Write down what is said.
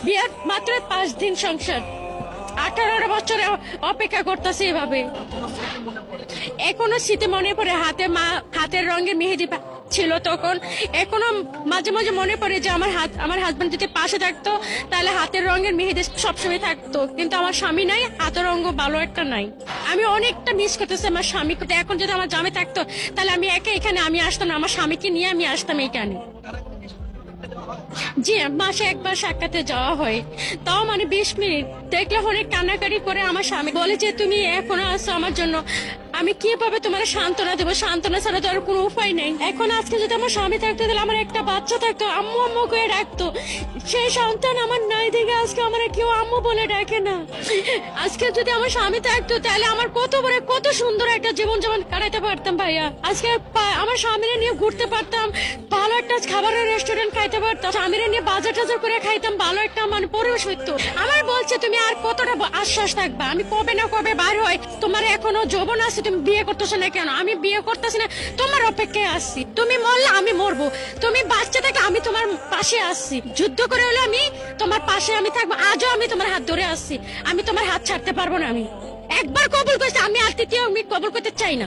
বিয়ের মাত্র 5 দিন সংসার, 18 বছরে অপেক্ষা করতেছে এভাবে। এখনো স্মৃতি মনে পড়ে, হাতের রঙের মেহেদি ছিল তখন। এখনো মাঝে মাঝে মনে পড়ে যে আমার হাজবেন্ড যদি পাশে থাকতো তাহলে হাতের রঙের মেহেদি সবসময় থাকতো, কিন্তু আমার স্বামী নাই, হাতের রঙ ভালো একটা নাই। আমি অনেকটা মিস করতেছি আমার স্বামীকে। এখন যদি আমার জামাই থাকতো তাহলে আমি এখানে আমি আসতাম না, আমার স্বামীকে নিয়ে আমি আসতাম এখানে। জি, মাসে একবার সাক্ষাতে যাওয়া হয়, তাও মানে 20 মিনিট। দেখলে অনেক কান্নাকাটি করে আমার স্বামী বলে যে তুমি এখনো আসছো আমার জন্য। আমি কিভাবে তোমার সান্ত্বনা দেবো? সান্ত্বনা ছাড়া তো আর কোনো উপায় নেই। এখন আজকে যদি আমার স্বামী থাকতো তাহলে আমার একটা বাচ্চা থাকতো, আম্মু আম্মু করে ডাকতো। সেই সন্তান আমার নাই দেখে আজকে আমার কেউ আম্মু বলে ডাকে না। আজকে যদি আমার স্বামী থাকতো তাহলে আমার কত সুন্দর একটা জীবন যেমন কাটাতে পারতাম ভাইয়া। আজকে আমার স্বামীরে নিয়ে ঘুরতে পারতাম, ভালো একটা খাবারের রেস্টুরেন্ট খাইতে পারতাম, স্বামীরে নিয়ে বাজার টাজার করে খাইতাম, ভালো একটা মানে পরিবেশ হইতো। আমার বলছে তুমি আর কতটা আশ্বাস থাকবা? আমি কবে না কবে বার হয়, তোমার এখনো যৌবন আছে, তুমি বিয়ে করতেছো না কেন? আমি বিয়ে করতেছি না, তোমার অপেক্ষায় আসছি। তুমি মরলে আমি মরবো, তুমি বাচ্চা থেকে আমি তোমার পাশে আসছি, যুদ্ধ করে হলে আমি তোমার পাশে আমি থাকবো। আজও আমি তোমার হাত ধরে আসছি, আমি তোমার হাত ছাড়তে পারবো না। আমি একবার কবুল করছি, আমি আর তৃতীয় আমি কবুল করতে চাই না।